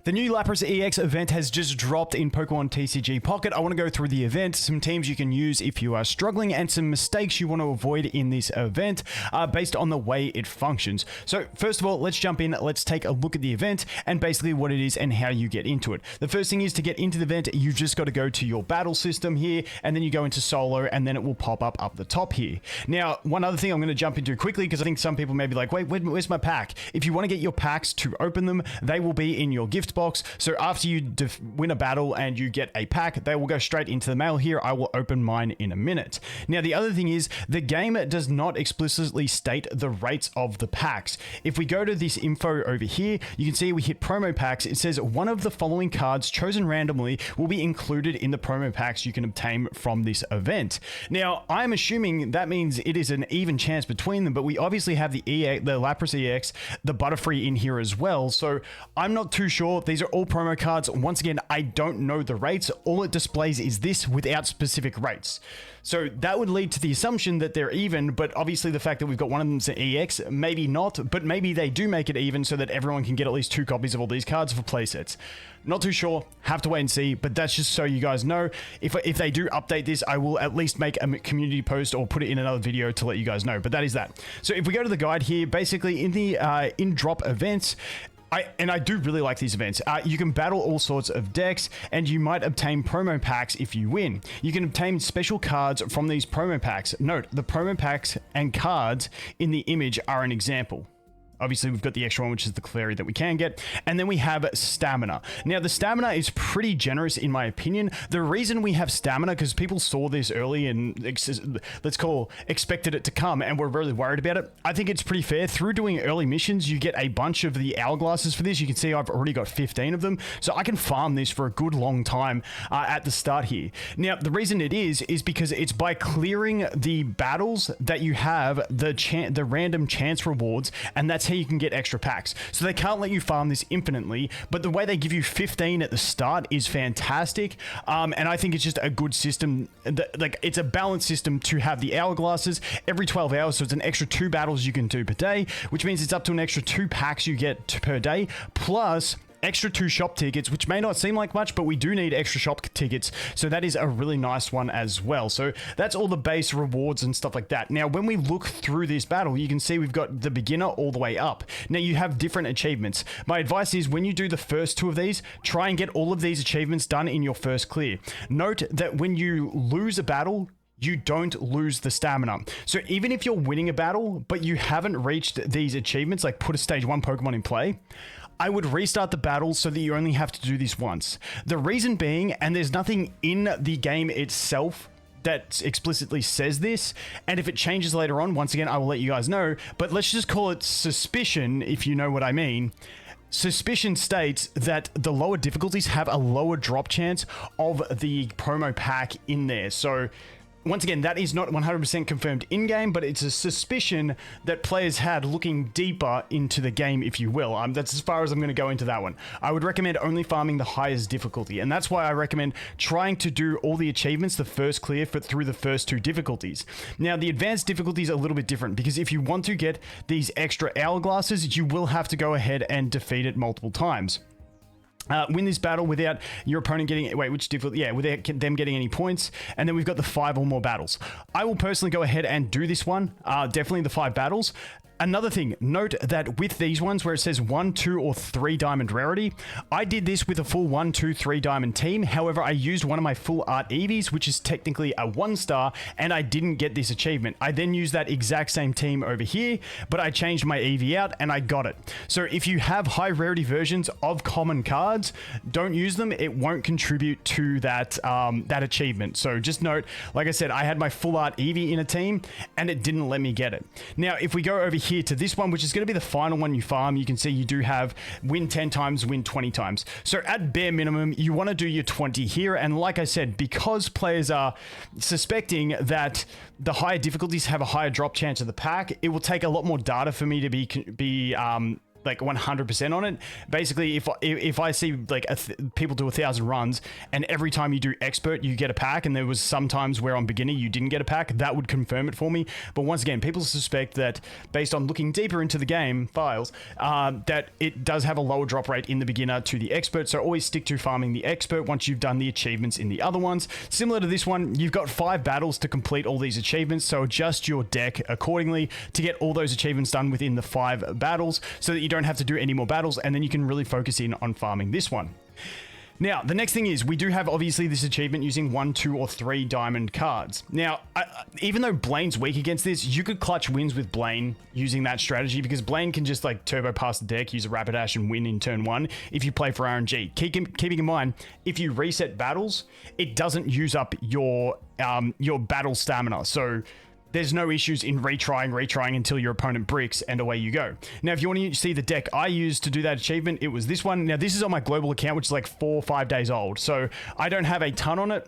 The new Lapras EX event has just dropped in Pokemon TCG Pocket. I want to go through the event, some teams you can use if you are struggling, and some mistakes you want to avoid in this event based on the way it functions. So first of all, let's jump in. Let's take a look at the event and basically what it is and how you get into it. The first thing is to get into the event, you just got to go to your battle system here, and then you go into solo, and then it will pop up the top here. Now, one other thing I'm going to jump into quickly, because I think some people may be like, wait, where's my pack? If you want to get your packs to open them, they will be in your gift box. So after you win a battle and you get a pack, they will go straight into the mail here. I will open mine in a minute. Now, the other thing is the game does not explicitly state the rates of the packs. If we go to this info over here, you can see we hit promo packs. It says one of the following cards chosen randomly will be included in the promo packs you can obtain from this event. Now, I'm assuming that means it is an even chance between them, but we obviously have the Lapras EX, the Butterfree in here as well. So I'm not too sure. These are all promo cards. Once again, I don't know the rates. All it displays is this without specific rates. So that would lead to the assumption that they're even, but obviously the fact that we've got one of them's an EX, maybe not, but maybe they do make it even so that everyone can get at least 2 copies of all these cards for playsets. Not too sure, have to wait and see, but that's just so you guys know. If they do update this, I will at least make a community post or put it in another video to let you guys know, but that is that. So if we go to the guide here, basically in the in-drop events, I do really like these events. You can battle all sorts of decks, and you might obtain promo packs if you win. You can obtain special cards from these promo packs. Note, the promo packs and cards in the image are an example. Obviously, we've got the extra one, which is the Clary that we can get. And then we have stamina. Now, the stamina is pretty generous, in my opinion. The reason we have stamina, because people saw this early and, expected it to come, and were really worried about it. I think it's pretty fair. Through doing early missions, you get a bunch of the hourglasses for this. You can see I've already got 15 of them. So I can farm this for a good long time at the start here. Now, the reason it is because it's by clearing the battles that you have the random chance rewards, and that's how you can get extra packs. So they can't let you farm this infinitely, but the way they give you 15 at the start is fantastic. And I think it's just a good system. It's a balanced system to have the hourglasses every 12 hours. So it's an extra 2 battles you can do per day, which means it's up to an extra 2 packs you get per day, plus extra 2 shop tickets, which may not seem like much, but we do need extra shop tickets. So that is a really nice one as well. So that's all the base rewards and stuff like that. Now, when we look through this battle, you can see we've got the beginner all the way up. Now, you have different achievements. My advice is when you do the first 2 of these, try and get all of these achievements done in your first clear. Note that when you lose a battle, you don't lose the stamina. So even if you're winning a battle, but you haven't reached these achievements, like put a stage 1 Pokemon in play, I would restart the battle so that you only have to do this once. The reason being, and there's nothing in the game itself that explicitly says this, and if it changes later on, once again, I will let you guys know, but let's just call it suspicion, if you know what I mean. Suspicion states that the lower difficulties have a lower drop chance of the promo pack in there. So once again, that is not 100% confirmed in-game, but it's a suspicion that players had looking deeper into the game, if you will. That's as far as I'm going to go into that one. I would recommend only farming the highest difficulty, and that's why I recommend trying to do all the achievements the first clear through the first 2 difficulties. Now, the advanced difficulty is a little bit different, because if you want to get these extra hourglasses, you will have to go ahead and defeat it multiple times. Win this battle without your opponent getting, without them getting any points. And then we've got the 5 or more battles. I will personally go ahead and do this one. Definitely the 5 battles. Another thing, note that with these ones where it says 1, 2, or 3 diamond rarity, I did this with a full 1, 2, 3 diamond team. However, I used one of my full art Eevees, which is technically a 1-star, and I didn't get this achievement. I then used that exact same team over here, but I changed my Eevee out and I got it. So if you have high rarity versions of common cards, don't use them. It won't contribute to that, that achievement. So just note, like I said, I had my full art Eevee in a team and it didn't let me get it. Now, if we go over here to this one, which is going to be the final one you farm, you can see you do have win 10 times, win 20 times. So at bare minimum, you want to do your 20 here. And like I said, because players are suspecting that the higher difficulties have a higher drop chance of the pack, it will take a lot more data for me to be like 100% on it. Basically, if I see like people do 1,000 runs and every time you do expert you get a pack, and there was some times where on beginner you didn't get a pack, that would confirm it for me. But once again, people suspect that based on looking deeper into the game files, that it does have a lower drop rate in the beginner to the expert. So always stick to farming the expert once you've done the achievements in the other ones. Similar to this one, you've got 5 battles to complete all these achievements, so adjust your deck accordingly to get all those achievements done within the 5 battles so that you don't have to do any more battles, and then you can really focus in on farming this one. Now, the next thing is we do have obviously this achievement using 1, 2, or 3 diamond cards. Now, even though Blaine's weak against this, you could clutch wins with Blaine using that strategy, because Blaine can just like turbo past the deck, use a Rapidash, and win in turn 1 if you play for RNG. Keeping in mind, if you reset battles, it doesn't use up your battle stamina. So there's no issues in retrying until your opponent bricks, and away you go. Now, if you want to see the deck I used to do that achievement, it was this one. Now, this is on my global account, which is like 4 or 5 days old, so I don't have a ton on it.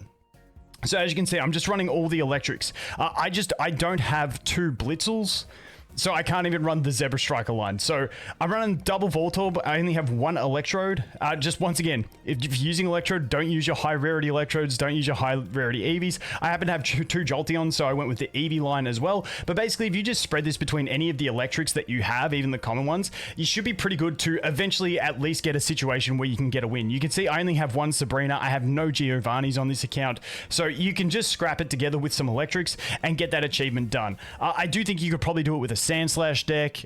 So as you can see, I'm just running all the electrics. I don't have 2 Blitzels, so I can't even run the Zebra Striker line. So I'm running double Voltorb. I only have 1 Electrode. Just once again, if you're using Electrode, don't use your high rarity Electrodes. Don't use your high rarity Eevees. I happen to have 2 Jolteons, so I went with the Eevee line as well. But basically, if you just spread this between any of the electrics that you have, even the common ones, you should be pretty good to eventually at least get a situation where you can get a win. You can see I only have 1 Sabrina. I have no Giovanni's on this account. So you can just scrap it together with some electrics and get that achievement done. I do think you could probably do it with a Sandslash deck,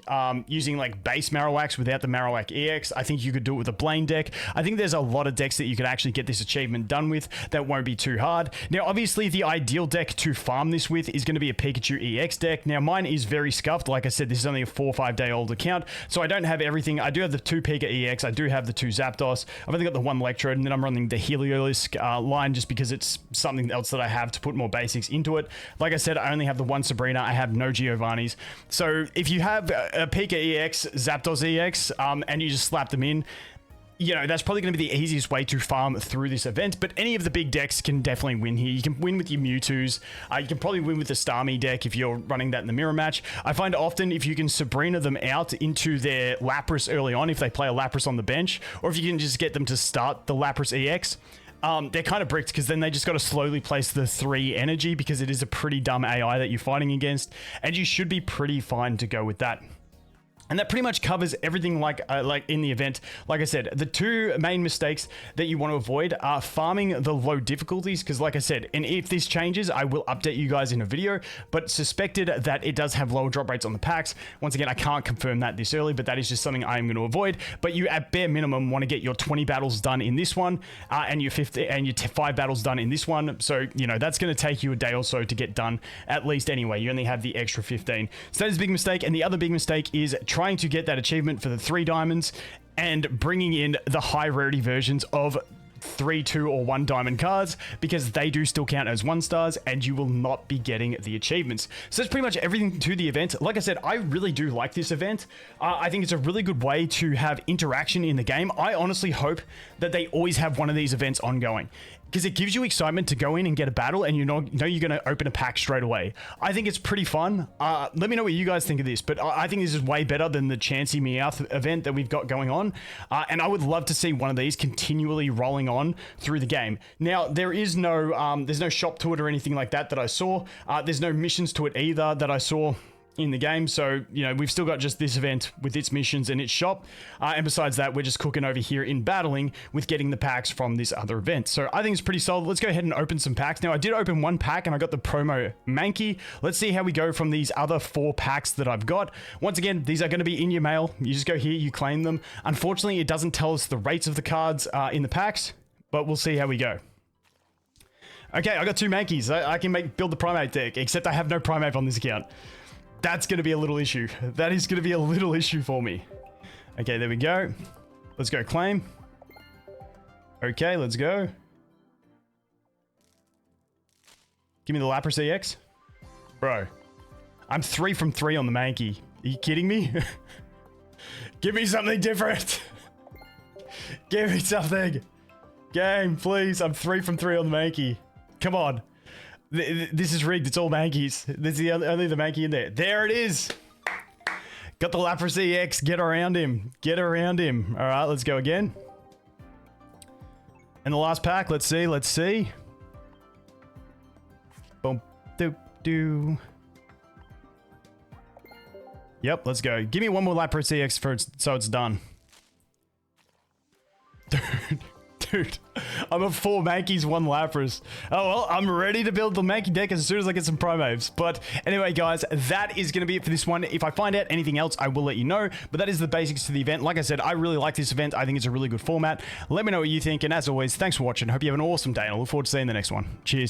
using like base Marowaks without the Marowak EX. I think you could do it with a Blaine deck. I think there's a lot of decks that you could actually get this achievement done with that won't be too hard. Now, obviously, the ideal deck to farm this with is going to be a Pikachu EX deck. Now, mine is very scuffed. Like I said, this is only a 4 or 5 day old account, so I don't have everything. I do have the 2 Pika EX. I do have the 2 Zapdos. I've only got the 1 Electrode, and then I'm running the Heliolisk line just because it's something else that I have to put more basics into it. Like I said, I only have the 1 Sabrina. I have no Giovanni's. So if you have a Pika EX, Zapdos EX, and you just slap them in, you know, that's probably going to be the easiest way to farm through this event. But any of the big decks can definitely win here. You can win with your Mewtwo's. You can probably win with the Starmie deck if you're running that in the mirror match. I find often if you can Sabrina them out into their Lapras early on, if they play a Lapras on the bench, or if you can just get them to start the Lapras EX, they're kind of bricked, because then they just got to slowly place the 3 energy, because it is a pretty dumb AI that you're fighting against, and you should be pretty fine to go with that. And that pretty much covers everything like in the event. Like I said, the 2 main mistakes that you want to avoid are farming the low difficulties, because like I said, and if this changes, I will update you guys in a video, but suspected that it does have lower drop rates on the packs. Once again, I can't confirm that this early, but that is just something I'm going to avoid. But you at bare minimum want to get your 20 battles done in this one, and your 5 battles done in this one. So, you know, that's going to take you a day or so to get done, at least anyway. You only have the extra 15. So that is a big mistake. And the other big mistake is trying to get that achievement for the 3 diamonds and bringing in the high rarity versions of 3, 2, or 1 diamond cards, because they do still count as 1 stars, and you will not be getting the achievements. So that's pretty much everything to the event. Like I said, I really do like this event. I think it's a really good way to have interaction in the game. I honestly hope that they always have one of these events ongoing, because it gives you excitement to go in and get a battle, and you know you're going to open a pack straight away. I think it's pretty fun. Let me know what you guys think of this, but I think this is way better than the Chansey Meowth event that we've got going on, and I would love to see one of these continually rolling on through the game. Now, there is no, there's no shop to it or anything like that I saw. There's no missions to it either that I saw in the game, so you know, we've still got just this event with its missions and its shop, and besides that, we're just cooking over here in battling with getting the packs from this other event. So I think it's pretty solid. Let's go ahead and open some packs. Now, I did open 1 pack and I got the promo Mankey. Let's see how we go from these other 4 packs that I've got. Once again, these are going to be in your mail. You just go here, you claim them. Unfortunately, it doesn't tell us the rates of the cards in the packs, but we'll see how we go. Okay, I got 2 Mankeys. I can build the Primate deck, except I have no Primate on this account. That's going to be a little issue. That is going to be a little issue for me. Okay, there we go. Let's go claim. Okay, let's go. Give me the Lapras EX. Bro, I'm 3 from 3 on the Mankey. Are you kidding me? Give me something different. Give me something. Game, please. I'm 3 from 3 on the Mankey. Come on. This is rigged. It's all Mankeys. This is only the Mankey in there. There it is. Got the Lapras EX. Get around him. Get around him. All right, let's go again. And the last pack. Let's see. Let's see. Boom. Doop. Doo. Yep, let's go. Give me one more Lapras EX so it's done. Dude, I'm at 4 Mankeys, 1 Lapras. Oh, well, I'm ready to build the Mankey deck as soon as I get some promos. But anyway, guys, that is going to be it for this one. If I find out anything else, I will let you know. But that is the basics to the event. Like I said, I really like this event. I think it's a really good format. Let me know what you think. And as always, thanks for watching. Hope you have an awesome day. And I look forward to seeing the next one. Cheers.